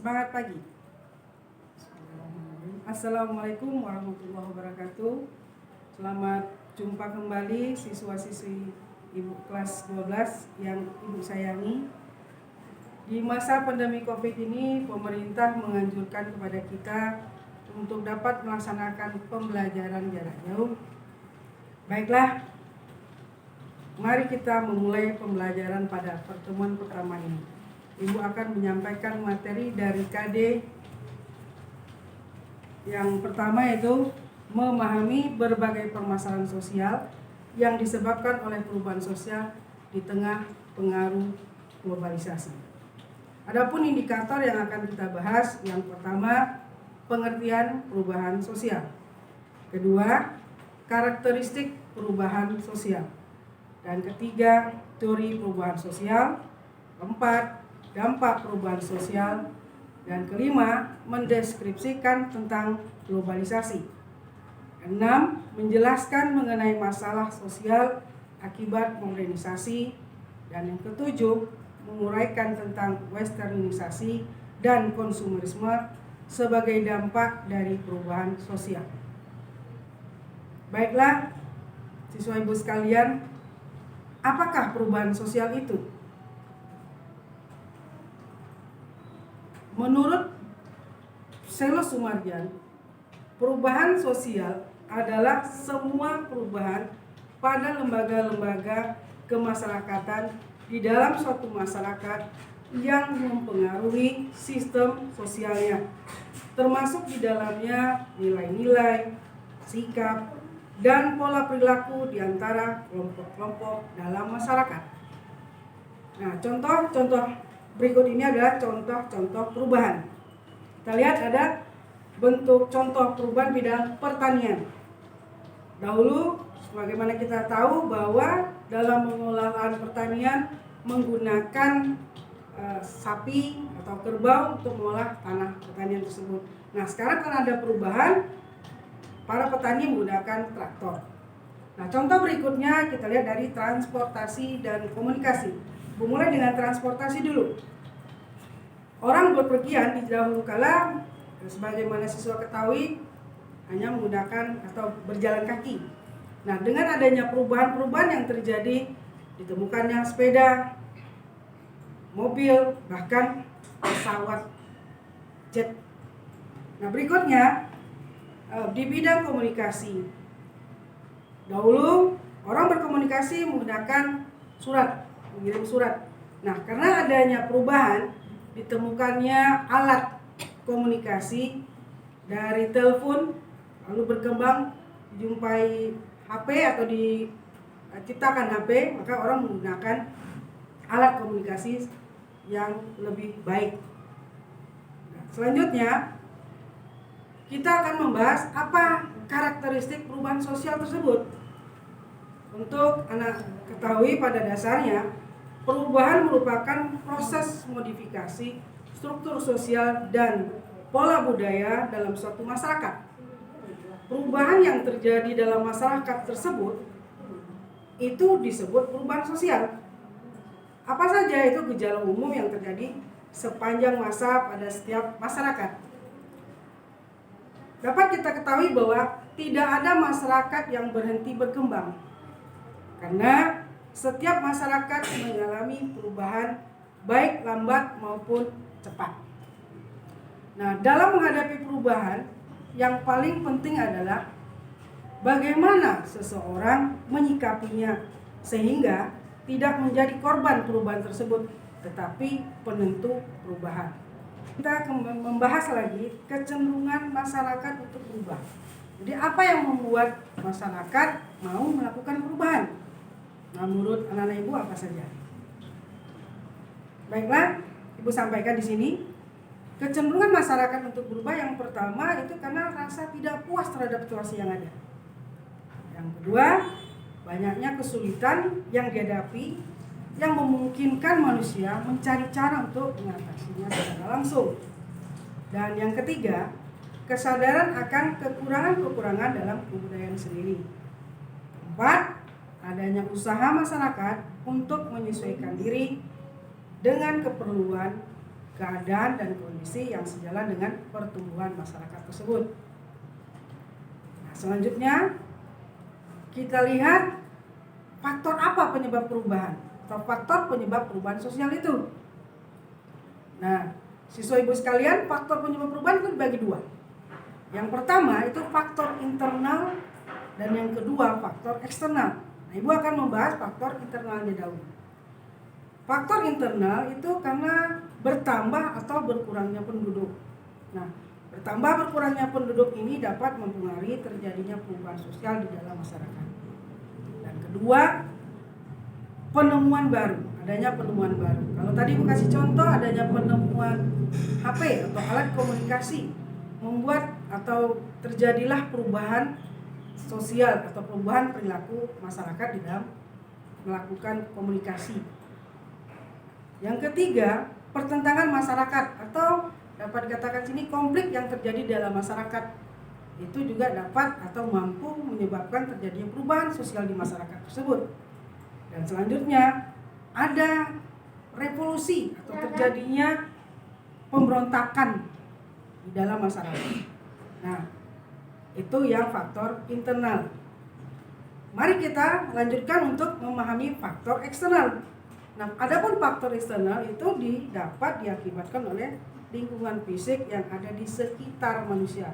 Semangat pagi. Assalamualaikum warahmatullahi wabarakatuh. Selamat jumpa kembali siswa-siswi Ibu kelas 12 yang Ibu sayangi. Di masa pandemi Covid ini, pemerintah menganjurkan kepada kita untuk dapat melaksanakan pembelajaran jarak jauh. Baiklah, mari kita memulai pembelajaran pada pertemuan pertama ini. Ibu akan menyampaikan materi dari KD yang pertama, yaitu memahami berbagai permasalahan sosial yang disebabkan oleh perubahan sosial di tengah pengaruh globalisasi. Adapun indikator yang akan kita bahas, yang pertama pengertian perubahan sosial, kedua karakteristik perubahan sosial, dan ketiga teori perubahan sosial, keempat dampak perubahan sosial, dan kelima mendeskripsikan tentang globalisasi. 6. Menjelaskan mengenai masalah sosial akibat modernisasi, dan yang ketujuh menguraikan tentang westernisasi dan konsumerisme sebagai dampak dari perubahan sosial. Baiklah, siswa ibu sekalian, apakah perubahan sosial itu? Menurut Selo Sumarjan, perubahan sosial adalah semua perubahan pada lembaga-lembaga kemasyarakatan di dalam suatu masyarakat yang mempengaruhi sistem sosialnya, termasuk di dalamnya nilai-nilai, sikap, dan pola perilaku di antara kelompok-kelompok dalam masyarakat. Nah, contoh-contoh berikut ini adalah contoh-contoh perubahan. Kita lihat ada bentuk contoh perubahan bidang pertanian. Dahulu, sebagaimana kita tahu bahwa dalam mengolah lahan pertanian menggunakan sapi atau kerbau untuk mengolah tanah pertanian tersebut. Nah, sekarang karena ada perubahan, para petani menggunakan traktor. Nah, contoh berikutnya kita lihat dari transportasi dan komunikasi. Memulai dengan transportasi dulu. Orang berpergian di dahulu kala, sebagaimana siswa ketahui, hanya menggunakan atau berjalan kaki. Nah, dengan adanya perubahan-perubahan yang terjadi, ditemukannya sepeda, mobil, bahkan pesawat jet. Nah, berikutnya di bidang komunikasi. Dahulu orang berkomunikasi menggunakan surat, mengirim surat. Nah, karena adanya perubahan, ditemukannya alat komunikasi dari telepon, lalu berkembang dijumpai HP atau diciptakan HP, maka orang menggunakan alat komunikasi yang lebih baik. Nah, selanjutnya kita akan membahas apa karakteristik perubahan sosial tersebut. Untuk anak ketahui pada dasarnya, perubahan merupakan proses modifikasi struktur sosial dan pola budaya dalam suatu masyarakat. Perubahan yang terjadi dalam masyarakat tersebut itu disebut perubahan sosial. Apa saja itu gejala umum yang terjadi sepanjang masa pada setiap masyarakat? Dapat kita ketahui bahwa tidak ada masyarakat yang berhenti berkembang, karena setiap masyarakat mengalami perubahan baik lambat maupun cepat. Nah, dalam menghadapi perubahan, yang paling penting adalah bagaimana seseorang menyikapinya sehingga tidak menjadi korban perubahan tersebut, tetapi penentu perubahan. Kita membahas lagi kecenderungan masyarakat untuk berubah. Jadi apa yang membuat masyarakat mau melakukan perubahan? Nah, menurut anak-anak ibu apa saja? Baiklah, ibu sampaikan di sini. Kecenderungan masyarakat untuk berubah yang pertama itu karena rasa tidak puas terhadap situasi yang ada. Yang kedua, banyaknya kesulitan yang dihadapi yang memungkinkan manusia mencari cara untuk mengatasinya secara langsung. Dan yang ketiga, kesadaran akan kekurangan-kekurangan dalam kebudayaan sendiri. Keempat, adanya usaha masyarakat untuk menyesuaikan diri dengan keperluan keadaan dan kondisi yang sejalan dengan pertumbuhan masyarakat tersebut. Nah, selanjutnya kita lihat faktor apa penyebab perubahan atau faktor penyebab perubahan sosial itu. Nah, siswa ibu sekalian, faktor penyebab perubahan itu dibagi dua. Yang pertama itu faktor internal dan yang kedua faktor eksternal. Nah, ibu akan membahas faktor internalnya dahulu. Faktor internal itu karena bertambah atau berkurangnya penduduk. Nah, bertambah berkurangnya penduduk ini dapat mempengaruhi terjadinya perubahan sosial di dalam masyarakat. Dan kedua, penemuan baru, adanya penemuan baru. Kalau tadi ibu kasih contoh adanya penemuan HP atau alat komunikasi membuat atau terjadilah perubahan sosial atau perubahan perilaku masyarakat di dalam melakukan komunikasi. Yang ketiga, pertentangan masyarakat atau dapat dikatakan sini konflik yang terjadi dalam masyarakat itu juga dapat atau mampu menyebabkan terjadinya perubahan sosial di masyarakat tersebut. Dan selanjutnya ada revolusi atau terjadinya pemberontakan di dalam masyarakat. Nah, itu yang faktor internal. Mari kita lanjutkan untuk memahami faktor eksternal. Nah, adapun faktor eksternal itu dapat diakibatkan oleh lingkungan fisik yang ada di sekitar manusia.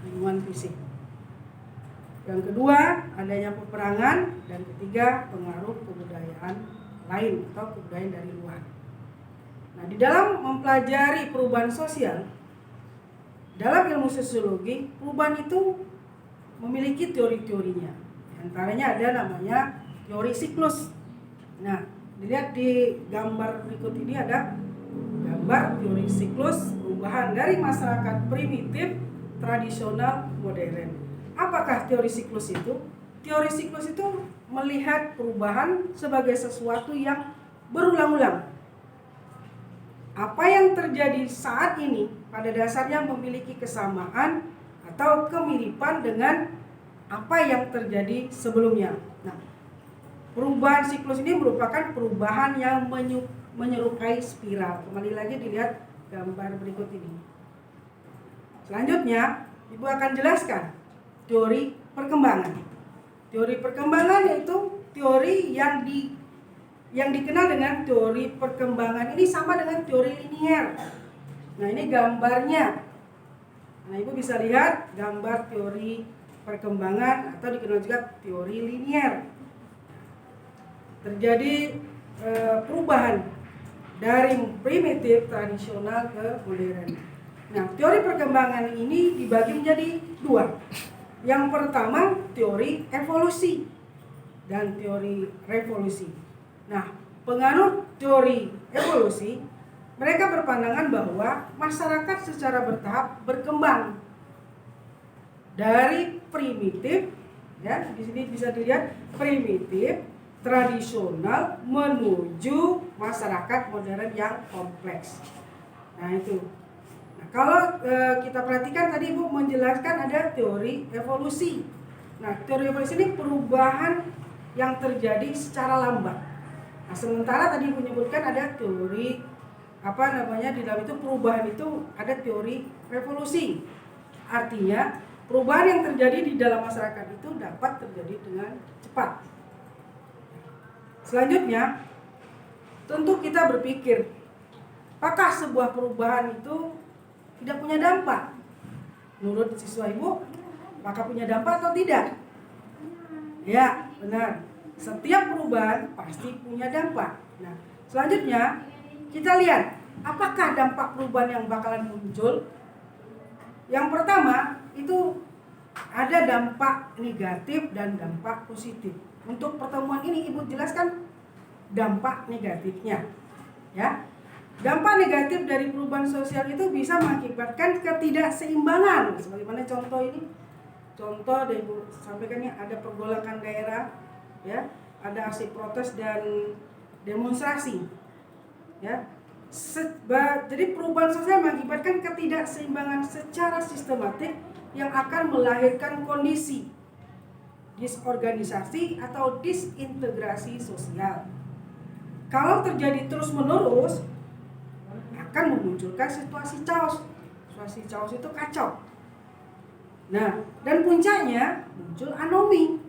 Lingkungan fisik. Yang kedua, adanya peperangan, dan ketiga, pengaruh kebudayaan lain atau kebudayaan dari luar. Nah, di dalam mempelajari perubahan sosial, dalam ilmu sosiologi, perubahan itu memiliki teori-teorinya. Antaranya ada namanya teori siklus. Nah, dilihat di gambar berikut ini ada gambar teori siklus perubahan dari masyarakat primitif, tradisional, modern. Apakah teori siklus itu? Teori siklus itu melihat perubahan sebagai sesuatu yang berulang-ulang. Apa yang terjadi saat ini pada dasarnya memiliki kesamaan atau kemiripan dengan apa yang terjadi sebelumnya. Nah, perubahan siklus ini merupakan perubahan yang menyerupai spiral. Kembali lagi dilihat gambar berikut ini. Selanjutnya, ibu akan jelaskan teori perkembangan. Teori perkembangan yaitu teori yang dikenal dengan teori perkembangan ini sama dengan teori linier. Nah, ini gambarnya. Nah, ibu bisa lihat gambar teori perkembangan atau dikenal juga teori linier. Terjadi perubahan dari primitif tradisional ke modern. Nah, teori perkembangan ini dibagi menjadi dua. Yang pertama teori evolusi dan teori revolusi. Nah, penganut teori evolusi, mereka berpandangan bahwa masyarakat secara bertahap berkembang dari primitif, ya, di sini bisa dilihat primitif, tradisional menuju masyarakat modern yang kompleks. Nah, itu. Nah, kalau kita perhatikan tadi Ibu menjelaskan ada teori evolusi. Nah, teori evolusi ini perubahan yang terjadi secara lambat. Nah, sementara tadi Ibu menyebutkan ada teori di dalam itu perubahan itu ada teori revolusi. Artinya perubahan yang terjadi di dalam masyarakat itu dapat terjadi dengan cepat. Selanjutnya, tentu kita berpikir, apakah sebuah perubahan itu tidak punya dampak? Menurut siswa Ibu, apakah punya dampak atau tidak? Ya, benar. Setiap perubahan pasti punya dampak. Nah, selanjutnya kita lihat apakah dampak perubahan yang bakalan muncul. Yang pertama itu ada dampak negatif dan dampak positif. Untuk pertemuan ini Ibu jelaskan dampak negatifnya. Ya. Dampak negatif dari perubahan sosial itu bisa mengakibatkan ketidakseimbangan. Sebagaimana contoh ini. Contoh dari Ibu sampaikannya ada pergolakan daerah, ya, ada aksi protes dan demonstrasi. Ya. Jadi perubahan sosial mengakibatkan ketidakseimbangan secara sistematik yang akan melahirkan kondisi disorganisasi atau disintegrasi sosial. Kalau terjadi terus-menerus akan memunculkan situasi chaos. Situasi chaos itu kacau. Nah, dan puncaknya muncul anomi.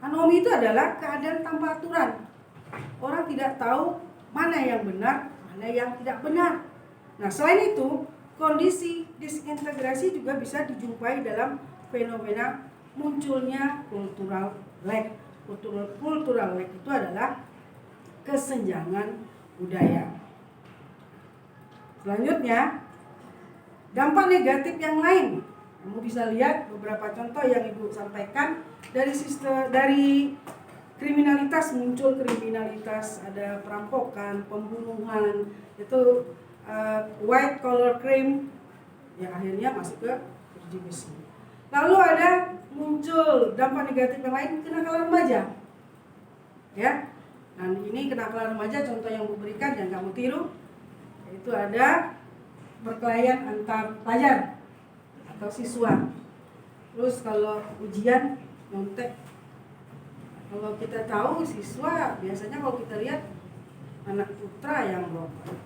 Anomi itu adalah keadaan tanpa aturan. Orang tidak tahu mana yang benar, mana yang tidak benar. Nah, selain itu, kondisi disintegrasi juga bisa dijumpai dalam fenomena munculnya cultural lag. Cultural lag itu adalah kesenjangan budaya. Selanjutnya, dampak negatif yang lain. Kamu bisa lihat beberapa contoh yang Ibu sampaikan dari kriminalitas, muncul kriminalitas, ada perampokan, pembunuhan, itu white collar crime, ya akhirnya masuk ke uji besi. Lalu ada muncul dampak negatif yang lain, kenakalan remaja, ya. Nah, ini kenakalan remaja contoh yang memberikan yang kamu tiru, yaitu ada perkelahian antar pelajar atau siswa. Terus kalau ujian nyontek, kalau kita tahu siswa biasanya kalau kita lihat anak putra yang merokok,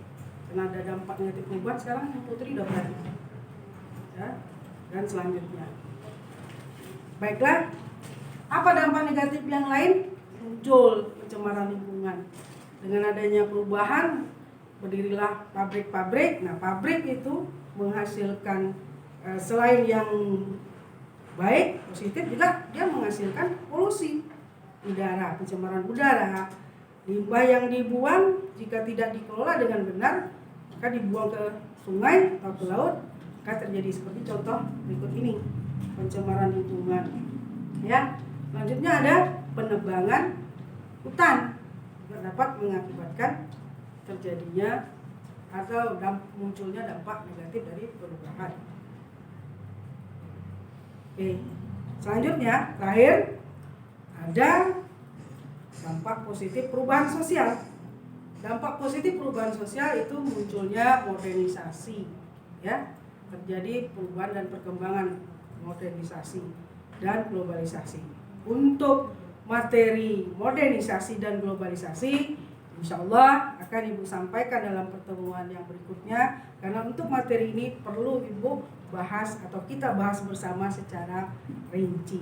karena ada dampak negatif perubahan, sekarang yang putri udah berani, ya. Dan selanjutnya, baiklah, apa dampak negatif yang lain? Muncul pencemaran lingkungan. Dengan adanya perubahan, berdirilah pabrik-pabrik. Nah, pabrik itu menghasilkan selain yang baik, positif, juga dia menghasilkan polusi udara, pencemaran udara. Limbah yang dibuang jika tidak dikelola dengan benar, maka dibuang ke sungai atau ke laut, maka terjadi seperti contoh berikut ini, pencemaran lingkungan. Ya, selanjutnya ada penebangan hutan, juga dapat mengakibatkan terjadinya atau munculnya dampak negatif dari perubahan. Oke, selanjutnya terakhir ada dampak positif perubahan sosial. Dampak positif perubahan sosial itu munculnya modernisasi, ya, terjadi perubahan dan perkembangan modernisasi dan globalisasi. Untuk materi modernisasi dan globalisasi, insya Allah akan Ibu sampaikan dalam pertemuan yang berikutnya, karena untuk materi ini perlu Ibu bahas atau kita bahas bersama secara rinci.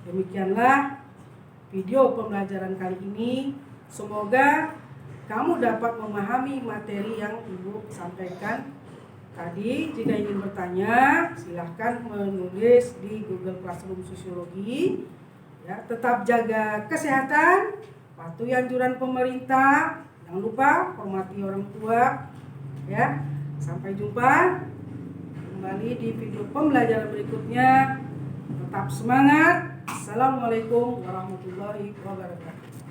Demikianlah video pembelajaran kali ini. Semoga kamu dapat memahami materi yang Ibu sampaikan tadi. Jika ingin bertanya, silahkan menulis di Google Classroom Sosiologi. Ya, tetap jaga kesehatan, patuhi anjuran pemerintah, jangan lupa hormati orang tua. Ya, sampai jumpa kembali di video pembelajaran berikutnya. Tetap semangat. Assalamualaikum warahmatullahi wabarakatuh.